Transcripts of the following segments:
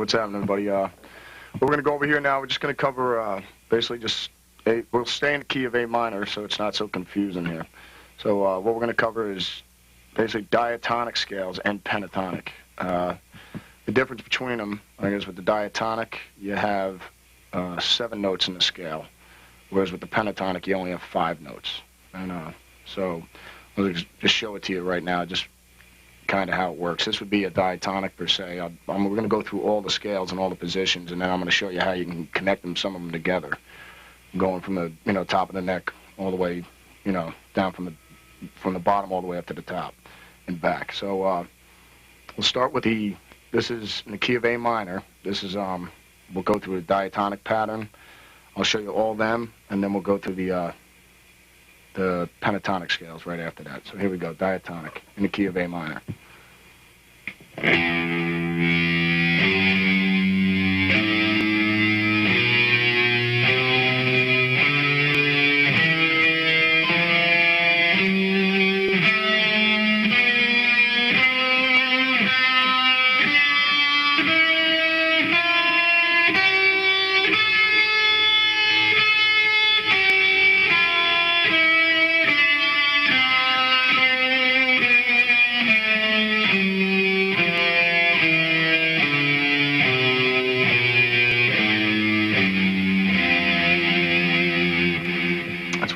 what's happening, everybody? We're going to go over here now. We're just going to cover basically just we'll stay in the key of A minor, so it's not so confusing here. So what we're going to cover is basically diatonic scales and pentatonic. The difference between them, I guess, with the diatonic, you have 7 notes in the scale, whereas with the pentatonic, you only have 5 notes. And so I'll just show it to you right now, just kind of how it works. This would be a diatonic per se. We're going to go through all the scales and all the positions, and then I'm going to show you how you can connect them, some of them together, going from the top of the neck all the way, down from the bottom all the way up to the top and back. So we'll start with this is in the key of A minor. This is we'll go through the diatonic pattern. I'll show you all them, and then we'll go through the pentatonic scales right after that. So here we go, diatonic in the key of A minor.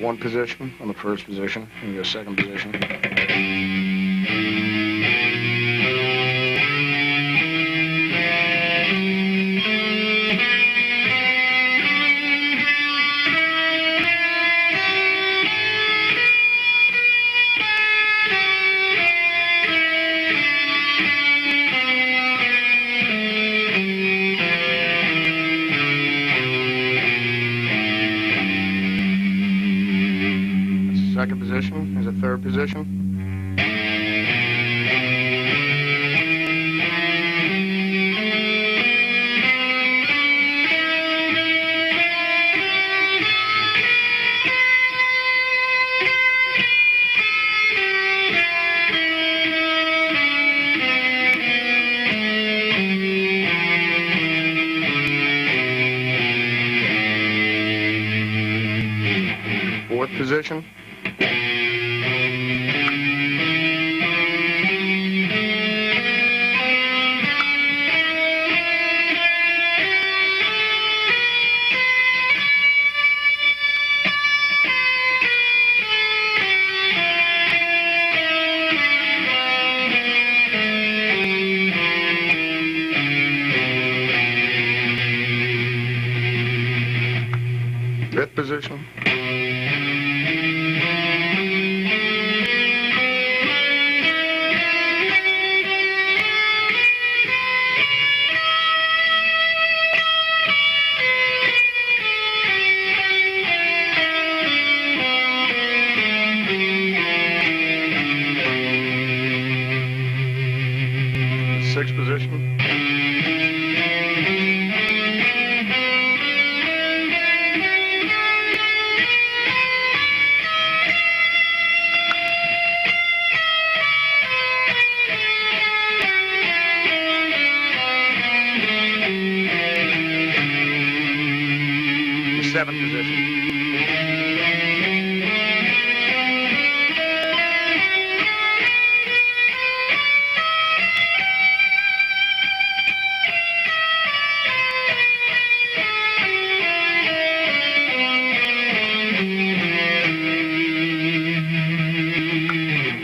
One position on the first position, and your second position. Second position is a third position. Fourth position. Fifth position. Sixth position. Seventh position.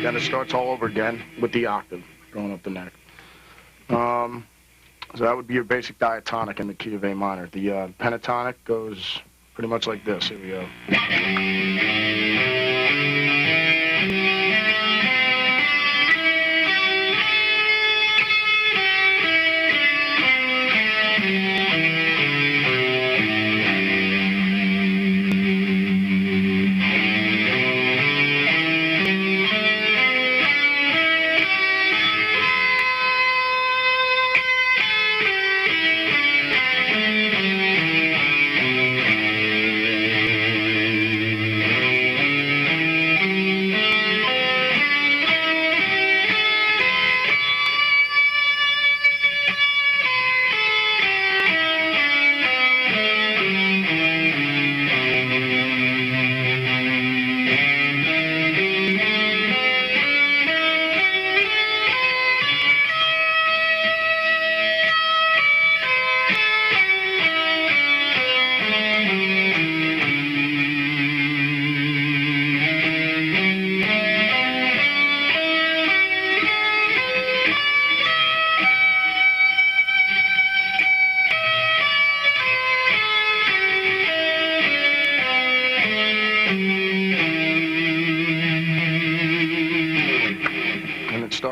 Then it starts all over again with the octave going up the neck. So that would be your basic diatonic in the key of A minor. The pentatonic goes pretty much like this. Here we go.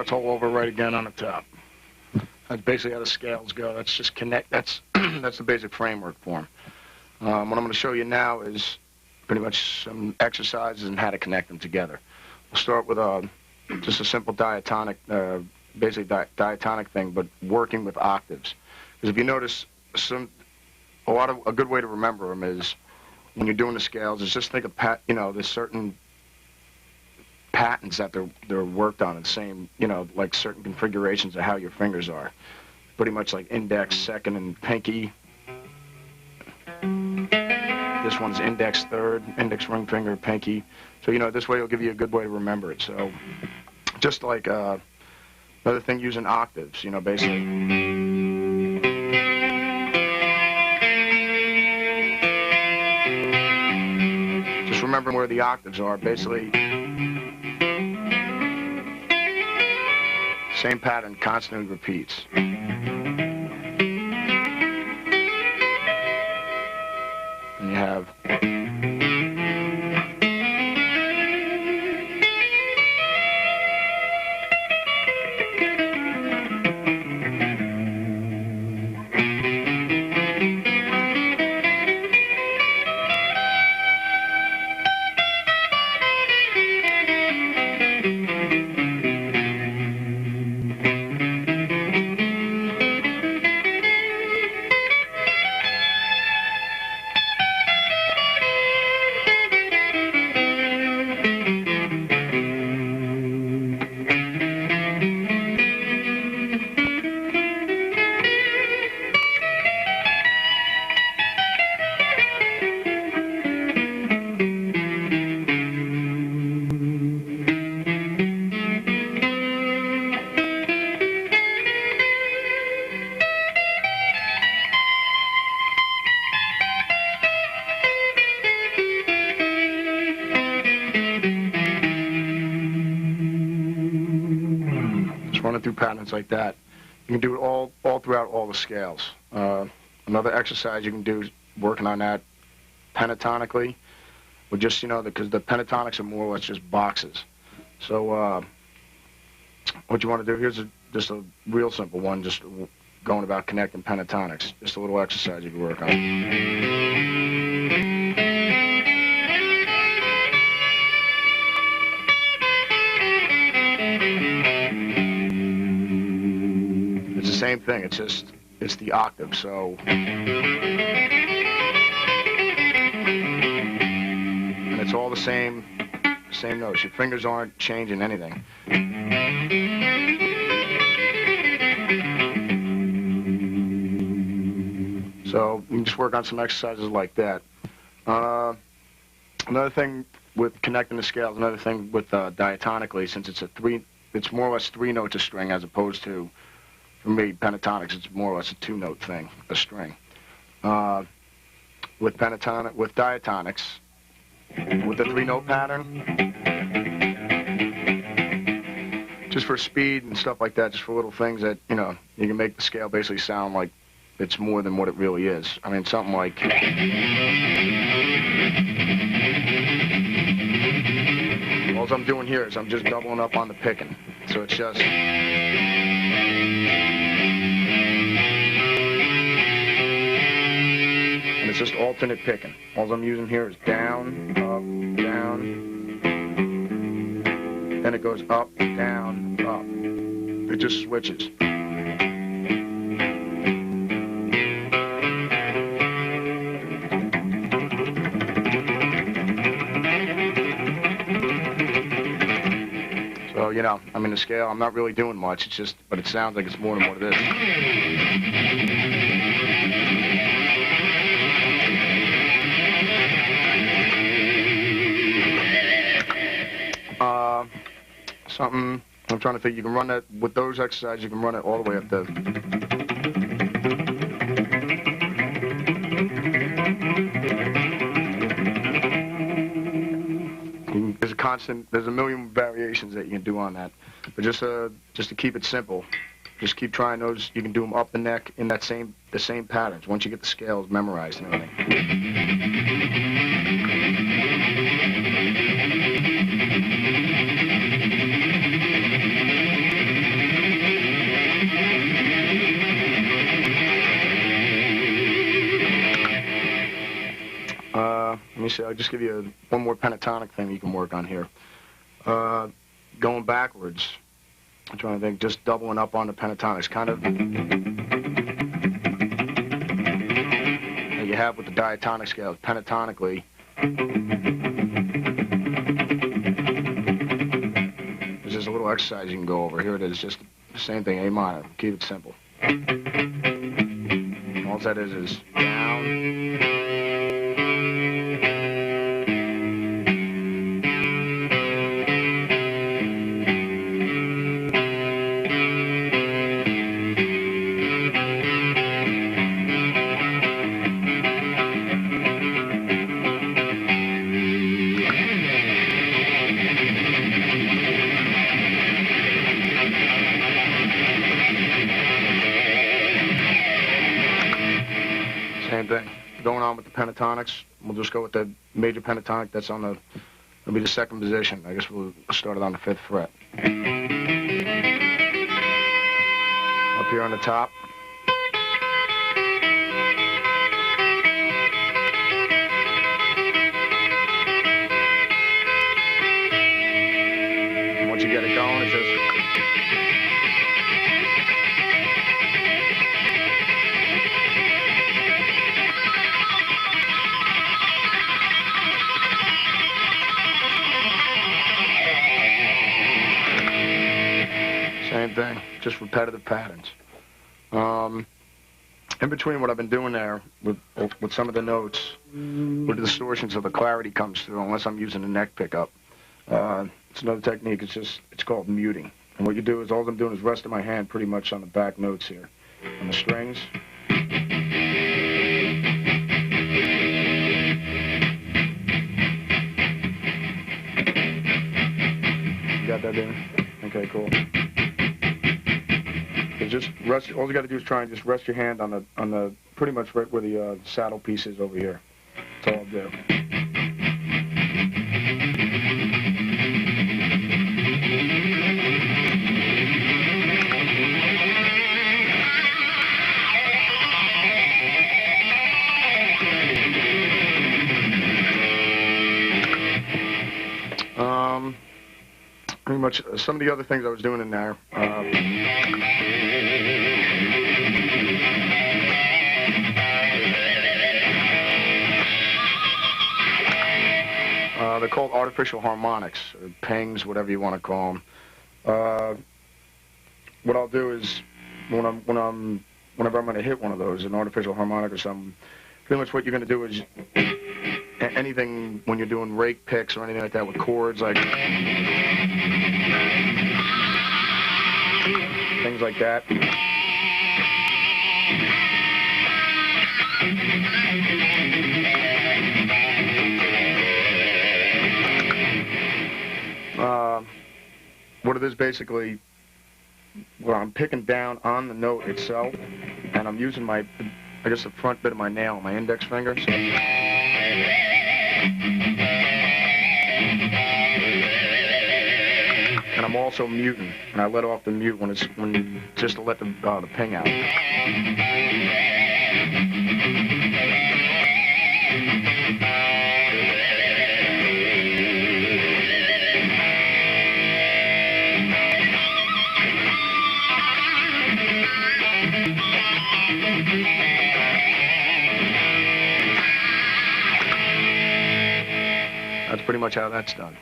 starts all over right again on the top. That's basically how the scales go. That's just that's the basic framework for them. What I'm going to show you now is pretty much some exercises and how to connect them together. We'll start with just a simple diatonic, basically diatonic thing, but working with octaves. Because if you notice, a good way to remember them is when you're doing the scales is just think of there's certain patterns that they're worked on, the same, like certain configurations of how your fingers are. Pretty much like index, second, and pinky. This one's index third, index ring finger, pinky. So, this way it'll give you a good way to remember it. So, just like another thing using octaves, basically. Just remembering where the octaves are, basically. Same pattern constantly repeats. And you have running through patterns like that. You can do it all throughout all the scales. Another exercise you can do is working on that pentatonically, with just, because the pentatonics are more or less just boxes. So what you want to do, here's just a real simple one, just going about connecting pentatonics. Just a little exercise you can work on. It's the same thing, it's the octave, so. And it's all the same notes. Your fingers aren't changing anything. So you can just work on some exercises like that. Another thing with connecting the scales, another thing with diatonically, since it's more or less 3 notes a string as opposed to, for me, pentatonics, it's more or less a 2-note thing, a string. With diatonics, with the 3-note pattern, just for speed and stuff like that, just for little things that, you can make the scale basically sound like it's more than what it really is. I mean, something like. All I'm doing here is I'm just doubling up on the picking. So it's just. And it's just alternate picking. All I'm using here is down, up, down. Then it goes up, down, up. It just switches. So, I mean, the scale, I'm not really doing much. It's just, but it sounds like it's more than what it is. Something, I'm trying to think, you can run that, with those exercises, you can run it all the way up to. There's a million variations that you can do on that. But just to keep it simple, just keep trying those. You can do them up the neck in the same patterns once you get the scales memorized and everything. basically, I'll just give you one more pentatonic thing you can work on here. Going backwards, I'm trying to think, just doubling up on the pentatonics, kind of that you have with the diatonic scales, pentatonically. There's just a little exercise you can go over. Here it is, just the same thing, A minor. Keep it simple. All that is down. Same thing. Going on with the pentatonics, we'll just go with the major pentatonic that's on the, it'll be the second position. I guess we'll start it on the 5th fret. Up here on the top. And once you get it going, it's just... Same thing, just repetitive patterns. In between what I've been doing there with some of the notes, where the distortion so the clarity comes through, unless I'm using a neck pickup. It's another technique, it's called muting. And what you do is, all I'm doing is resting my hand pretty much on the back notes here, on the strings. You got that in? Okay, cool. Just rest. All you got to do is try and just rest your hand on the pretty much right where the saddle piece is over here. That's all I'll do. Pretty much some of the other things I was doing in there. They're called artificial harmonics, or pings, whatever you want to call them. What I'll do is, whenever I'm going to hit one of those, an artificial harmonic or something, pretty much what you're going to do is, anything when you're doing rake picks or anything like that with chords, like things like that. What it is basically, well, I'm picking down on the note itself, and I'm using my, I guess, the front bit of my nail, my index finger. So. And I'm also muting, and I let off the mute when just to let the ping out. That's pretty much how that's done.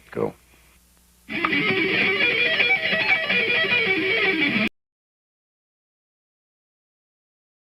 Cool.